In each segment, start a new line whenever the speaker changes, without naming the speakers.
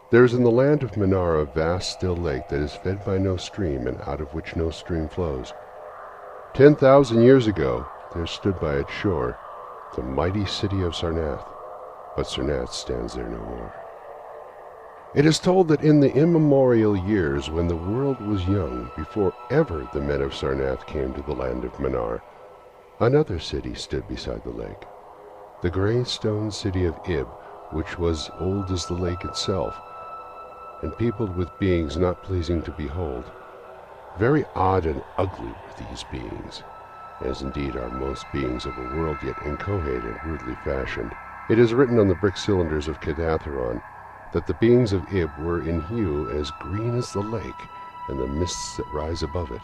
There is in the land of Minar a vast still lake that is fed by no stream and out of which no stream flows. 10,000 years ago there stood by its shore the mighty city of Sarnath, but Sarnath stands there no more. It is told that in the immemorial years when the world was young, before ever the men of Sarnath came to the land of Minar, another city stood beside the lake, the gray stone city of Ib, which was old as the lake itself, and peopled with beings not pleasing to behold. Very odd and ugly were these beings, as indeed are most beings of a world yet inchoate and rudely fashioned. It is written on the brick cylinders of Kedatharon that the beings of Ib were in hue as green as the lake and the mists that rise above it.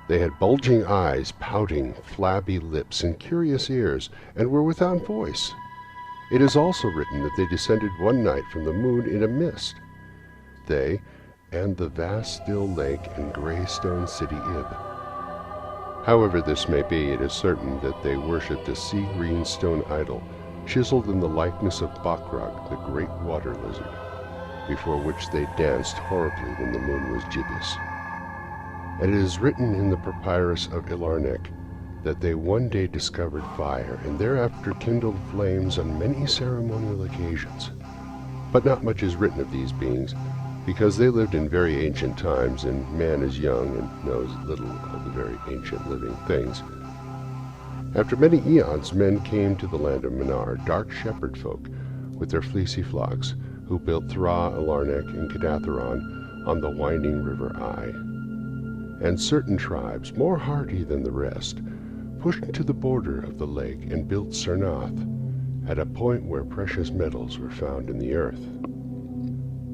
They had bulging eyes, pouting, flabby lips, and curious ears, and were without voice. It is also written that they descended one night from the moon in a mist, they and the vast still lake and gray stone city Ib. However this may be, it is certain that they worshipped a sea-green stone idol, chiseled in the likeness of Bakrug, the great water lizard, before which they danced horribly when the moon was gibbous. And it is written in the papyrus of Ilarnek that they one day discovered fire, and thereafter kindled flames on many ceremonial occasions. But not much is written of these beings, because they lived in very ancient times, and man is young and knows little of the very ancient living things. After many eons, men came to the land of Minar, dark shepherd folk, with their fleecy flocks, who built Thra, Ilarnek, and Kedatharon on the winding river Ai. And certain tribes, more hardy than the rest, pushed to the border of the lake and built Sarnath, at a point where precious metals were found in the earth.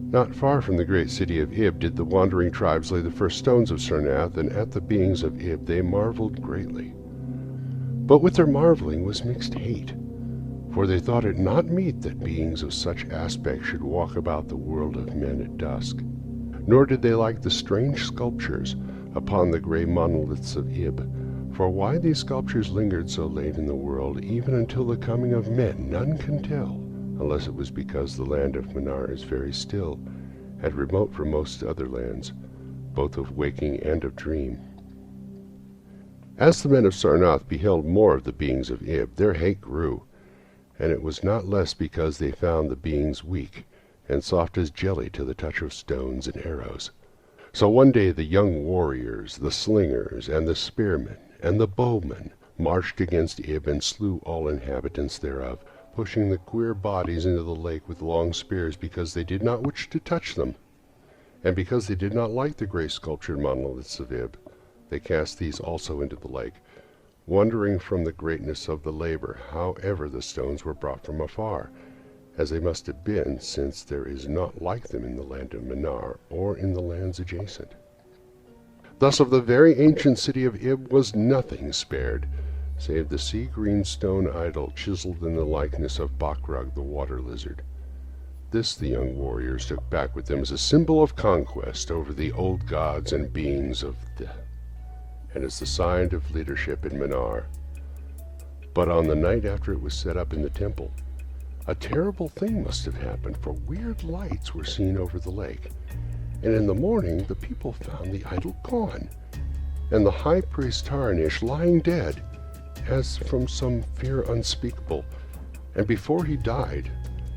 Not far from the great city of Ib did the wandering tribes lay the first stones of Sarnath, and at the beings of Ib they marveled greatly. But with their marveling was mixed hate, for they thought it not meet that beings of such aspect should walk about the world of men at dusk. Nor did they like the strange sculptures upon the gray monoliths of Ib, for why these sculptures lingered so late in the world, even until the coming of men, none can tell, unless it was because the land of Minar is very still, and remote from most other lands, both of waking and of dream. As the men of Sarnath beheld more of the beings of Ib, their hate grew, and it was not less because they found the beings weak, and soft as jelly to the touch of stones and arrows. So one day the young warriors, the slingers, and the spearmen, and the bowmen marched against Ib and slew all inhabitants thereof, pushing the queer bodies into the lake with long spears, because they did not wish to touch them, and because they did not like the gray sculptured monoliths of Ib. They cast these also into the lake, wondering from the greatness of the labor, however the stones were brought from afar, as they must have been, since there is naught like them in the land of Minar, or in the lands adjacent. Thus of the very ancient city of Ib was nothing spared, save the sea-green stone idol chiseled in the likeness of Bakrug, the water lizard. This the young warriors took back with them as a symbol of conquest over the old gods and beings of the, and as the sign of leadership in Minar. But on the night after it was set up in the temple, a terrible thing must have happened, for weird lights were seen over the lake, and in the morning the people found the idol gone, and the high priest Tarnish lying dead, as from some fear unspeakable. And before he died,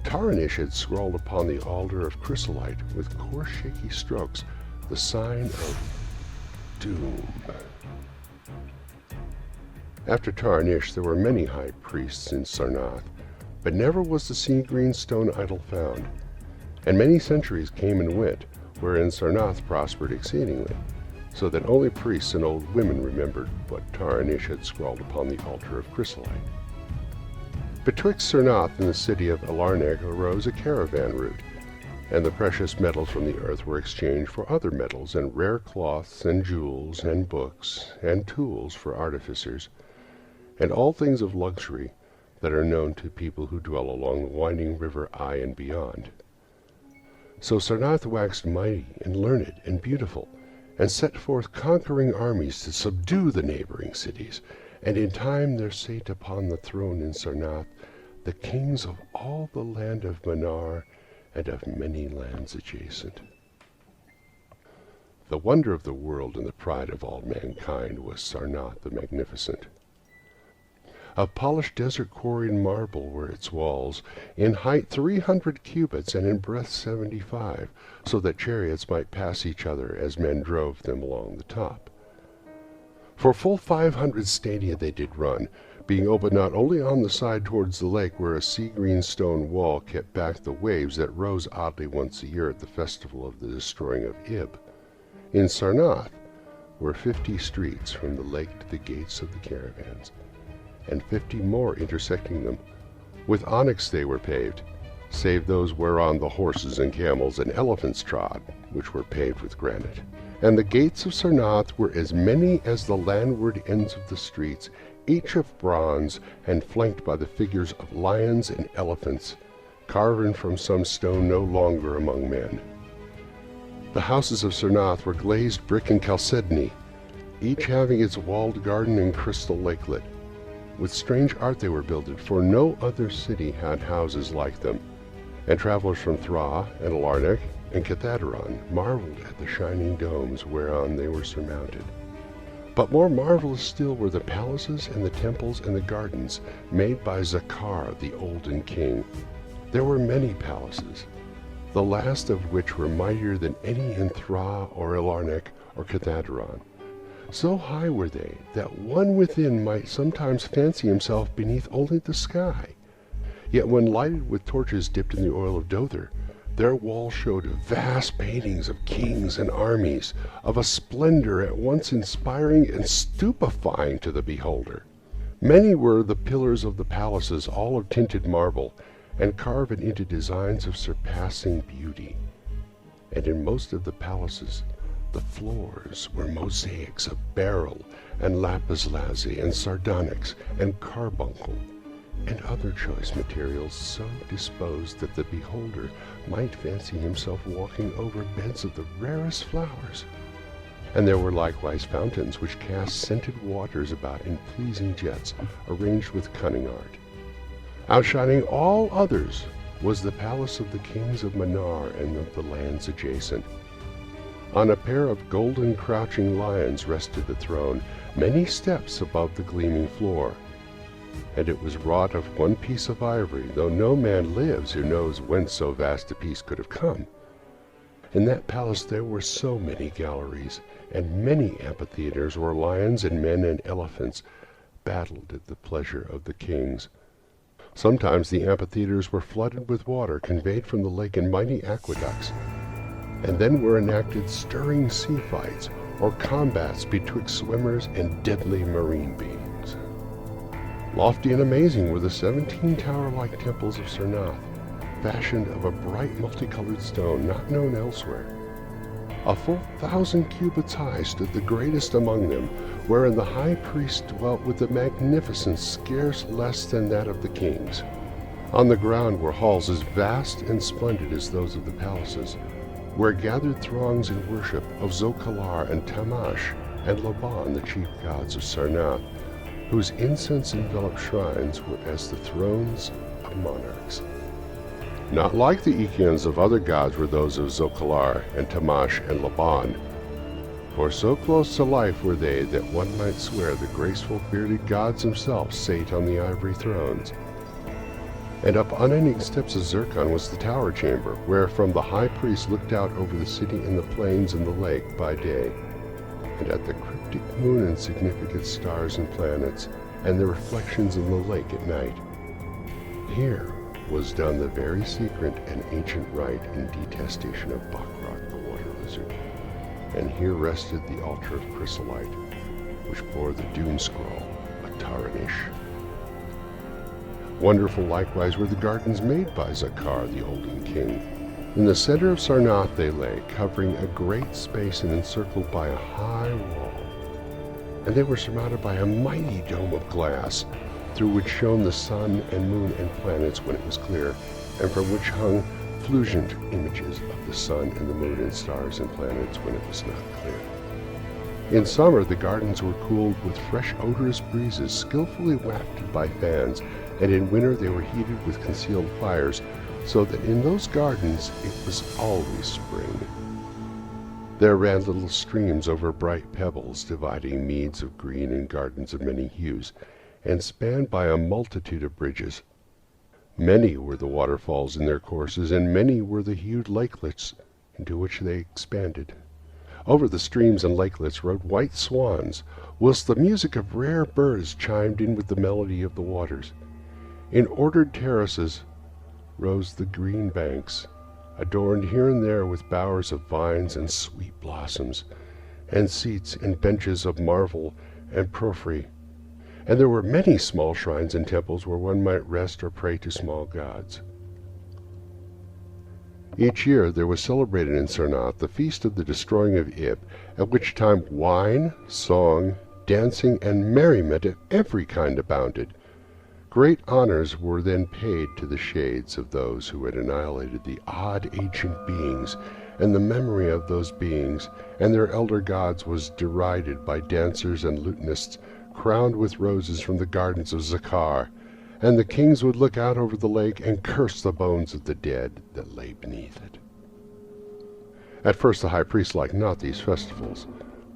Tarnish had scrawled upon the altar of chrysolite with coarse shaky strokes the sign of doom. After Tarnish there were many high priests in Sarnath, but never was the sea-green stone idol found, and many centuries came and went, wherein Sarnath prospered exceedingly, so that only priests and old women remembered what Tarnish had scrawled upon the altar of chrysolite. Betwixt Sarnath and the city of Ilarnek arose a caravan route, and the precious metals from the earth were exchanged for other metals, and rare cloths, and jewels, and books, and tools for artificers, and all things of luxury that are known to people who dwell along the winding river Ai and beyond. So Sarnath waxed mighty and learned and beautiful, and set forth conquering armies to subdue the neighboring cities, and in time there sate upon the throne in Sarnath the kings of all the land of Minar, and of many lands adjacent. The wonder of the world and the pride of all mankind was Sarnath the Magnificent. Of polished desert quarried marble were its walls, in height 300 cubits and in breadth 75, so that chariots might pass each other as men drove them along the top. For full 500 stadia they did run, being open not only on the side towards the lake where a sea-green stone wall kept back the waves that rose oddly once a year at the festival of the destroying of Ib. In Sarnath were 50 streets from the lake to the gates of the caravans, and 50 more intersecting them. With onyx they were paved, save those whereon the horses and camels and elephants trod, which were paved with granite. And the gates of Sarnath were as many as the landward ends of the streets, each of bronze, and flanked by the figures of lions and elephants, carven from some stone no longer among men. The houses of Sarnath were glazed brick and chalcedony, each having its walled garden and crystal lakelet. With strange art they were builded, for no other city had houses like them, and travelers from Thra and Alarnec and Cathaderon marveled at the shining domes whereon they were surmounted. But more marvelous still were the palaces and the temples and the gardens made by Zakar, the olden king. There were many palaces, the last of which were mightier than any in Thra or Alarnec or Cathaderon. So high were they that one within might sometimes fancy himself beneath only the sky. Yet when lighted with torches dipped in the oil of Dother, their walls showed vast paintings of kings and armies, of a splendor at once inspiring and stupefying to the beholder. Many were the pillars of the palaces, all of tinted marble, and carved into designs of surpassing beauty. And in most of the palaces the floors were mosaics of beryl and lapis lazuli and sardonyx and carbuncle and other choice materials, so disposed that the beholder might fancy himself walking over beds of the rarest flowers. And there were likewise fountains which cast scented waters about in pleasing jets, arranged with cunning art. Outshining all others was the palace of the kings of Manar and of the lands adjacent. On a pair of golden crouching lions rested the throne, many steps above the gleaming floor. And it was wrought of one piece of ivory, though no man lives who knows whence so vast a piece could have come. In that palace there were so many galleries, and many amphitheaters where lions and men and elephants battled at the pleasure of the kings. Sometimes the amphitheaters were flooded with water conveyed from the lake in mighty aqueducts, and then were enacted stirring sea fights or combats betwixt swimmers and deadly marine beings. Lofty and amazing were the 17 tower-like temples of Sarnath, fashioned of a bright multicolored stone not known elsewhere. A full 1,000 cubits high stood the greatest among them, wherein the high priest dwelt with a magnificence scarce less than that of the kings. On the ground were halls as vast and splendid as those of the palaces, where gathered throngs in worship of Zokalar and Tamash and Laban, the chief gods of Sarnath, whose incense-enveloped shrines were as the thrones of monarchs. Not like the Echians of other gods were those of Zokalar and Tamash and Laban, for so close to life were they that one might swear the graceful bearded gods themselves sate on the ivory thrones. And up unending steps of zircon was the tower chamber, where from the high priest looked out over the city and the plains and the lake by day, and at the cryptic moon and significant stars and planets, and the reflections in the lake at night. Here was done the very secret and ancient rite in detestation of Bachrach the water lizard, and here rested the altar of chrysolite, which bore the doom scroll, a Taranish. Wonderful likewise were the gardens made by Zakar, the olden king. In the center of Sarnath they lay, covering a great space and encircled by a high wall. And they were surmounted by a mighty dome of glass, through which shone the sun and moon and planets when it was clear, and from which hung fulgent images of the sun and the moon and stars and planets when it was not clear. In summer the gardens were cooled with fresh odorous breezes skillfully wafted by fans, and in winter they were heated with concealed fires, so that in those gardens it was always spring. There ran little streams over bright pebbles, dividing meads of green and gardens of many hues, and spanned by a multitude of bridges. Many were the waterfalls in their courses, and many were the hued lakelets into which they expanded. Over the streams and lakelets rode white swans, whilst the music of rare birds chimed in with the melody of the waters. In ordered terraces rose the green banks, adorned here and there with bowers of vines and sweet blossoms, and seats and benches of marble and porphyry. And there were many small shrines and temples where one might rest or pray to small gods. Each year there was celebrated in Sarnath the feast of the destroying of Ib, at which time wine, song, dancing, and merriment of every kind abounded. Great honors were then paid to the shades of those who had annihilated the odd ancient beings, and the memory of those beings and their elder gods was derided by dancers and lutanists, crowned with roses from the gardens of Zakar, and the kings would look out over the lake and curse the bones of the dead that lay beneath it. At first the high priest liked not these festivals,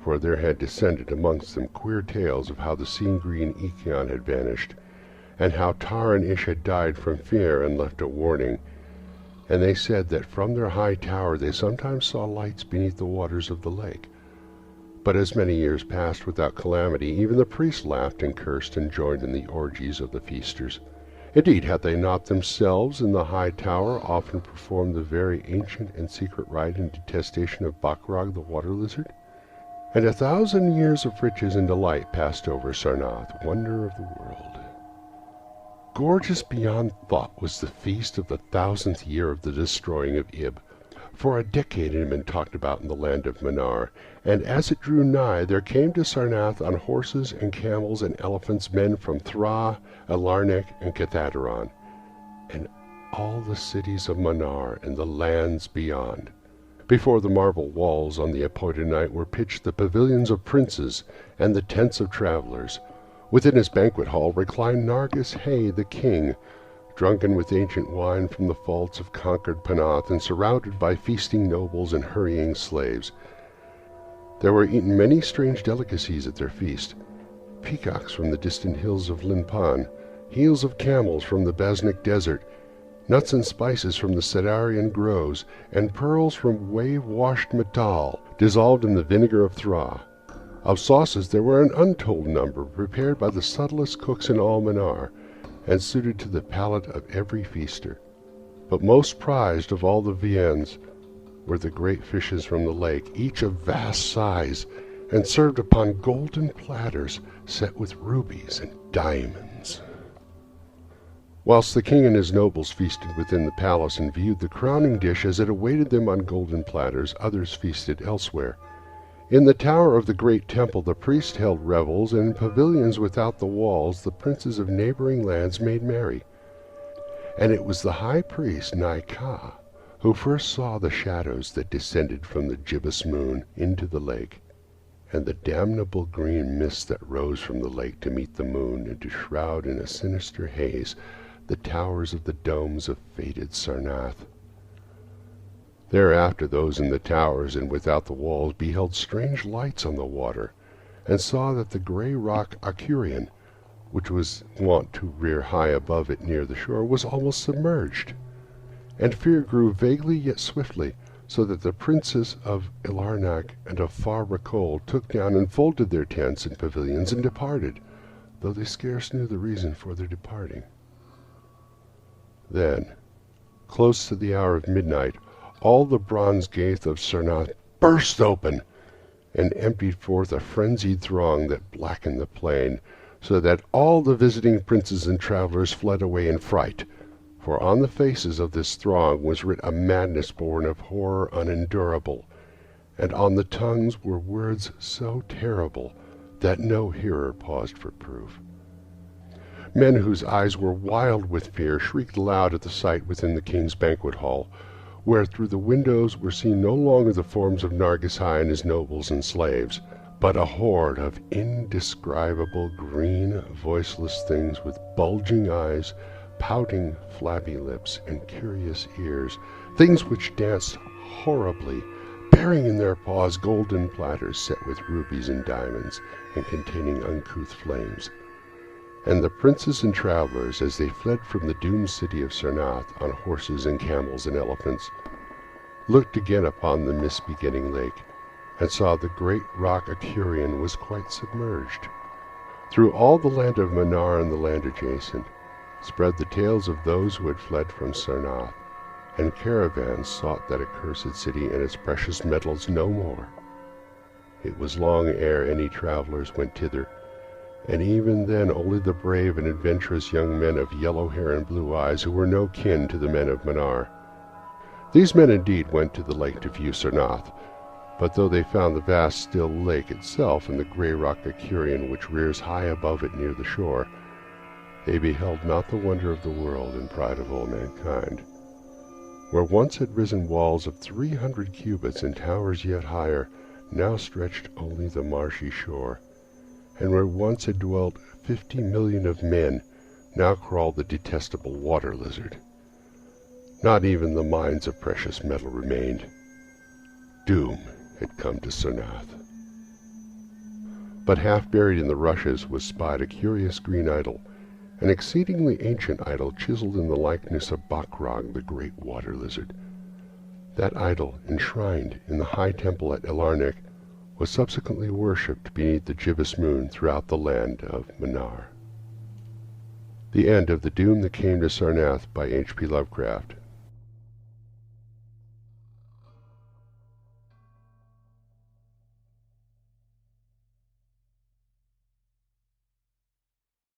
for there had descended amongst them queer tales of how the sea-green Ichion had vanished, and how Tar and Ish had died from fear and left a warning, and they said that from their high tower they sometimes saw lights beneath the waters of the lake. But as many years passed without calamity, even the priests laughed and cursed and joined in the orgies of the feasters. Indeed, had they not themselves in the high tower often performed the very ancient and secret rite in detestation of Bakrog the water lizard? And 1,000 years of riches and delight passed over Sarnath, wonder of the world. Gorgeous beyond thought was the feast of the 1,000th year of the destroying of Ib. For a decade it had been talked about in the land of Manar, and as it drew nigh there came to Sarnath on horses and camels and elephants men from Thra, Alarnec, and Cathaderon, and all the cities of Manar and the lands beyond. Before the marble walls on the appointed night were pitched the pavilions of princes and the tents of travelers. Within his banquet hall reclined Nargis Hay the king, drunken with ancient wine from the vaults of conquered Panath, and surrounded by feasting nobles and hurrying slaves. There were eaten many strange delicacies at their feast: peacocks from the distant hills of Linpan, heels of camels from the Basnic desert, nuts and spices from the Sedarian groves, and pearls from wave-washed metal, dissolved in the vinegar of Thra. Of sauces there were an untold number, prepared by the subtlest cooks in all Manar, and suited to the palate of every feaster. But most prized of all the viands were the great fishes from the lake, each of vast size, and served upon golden platters set with rubies and diamonds. Whilst the king and his nobles feasted within the palace and viewed the crowning dish as it awaited them on golden platters, others feasted elsewhere. In the tower of the great temple the priests held revels, and in pavilions without the walls the princes of neighboring lands made merry. And it was the high priest Naika who first saw the shadows that descended from the gibbous moon into the lake, and the damnable green mist that rose from the lake to meet the moon and to shroud in a sinister haze the towers of the domes of fated Sarnath. Thereafter those in the towers and without the walls beheld strange lights on the water, and saw that the grey rock Akurian, which was wont to rear high above it near the shore, was almost submerged. And fear grew vaguely yet swiftly, so that the princes of Ilarnak and of Far Rakol took down and folded their tents and pavilions and departed, though they scarce knew the reason for their departing. Then, close to the hour of midnight, all the bronze gate of Sarnath burst open, and emptied forth a frenzied throng that blackened the plain, so that all the visiting princes and travelers fled away in fright, for on the faces of this throng was writ a madness born of horror unendurable, and on the tongues were words so terrible that no hearer paused for proof. Men whose eyes were wild with fear shrieked aloud at the sight within the king's banquet hall, where through the windows were seen no longer the forms of Nargis-Hai and his nobles and slaves, but a horde of indescribable green, voiceless things with bulging eyes, pouting, flabby lips, and curious ears, things which danced horribly, bearing in their paws golden platters set with rubies and diamonds, and containing uncouth flames. And the princes and travelers, as they fled from the doomed city of Sarnath on horses and camels and elephants, looked again upon the mist-begetting lake, and saw the great rock Acurion was quite submerged. Through all the land of Manar and the land adjacent spread the tales of those who had fled from Sarnath, and caravans sought that accursed city and its precious metals no more. It was long ere any travelers went thither, and even then only the brave and adventurous young men of yellow hair and blue eyes who were no kin to the men of Manar. These men indeed went to the lake to view Sarnath, but though they found the vast still lake itself and the grey rock Acurion which rears high above it near the shore, they beheld not the wonder of the world and pride of all mankind. Where once had risen walls of 300 cubits and towers yet higher, now stretched only the marshy shore, and where once had dwelt 50 million of men, now crawled the detestable water lizard. Not even the mines of precious metal remained. Doom had come to Sarnath. But half buried in the rushes was spied a curious green idol, an exceedingly ancient idol chiseled in the likeness of Bakrog, the great water lizard. That idol, enshrined in the high temple at Elarnek, was subsequently worshipped beneath the gibbous moon throughout the land of Manar. The End of The Doom That Came to Sarnath by H.P. Lovecraft.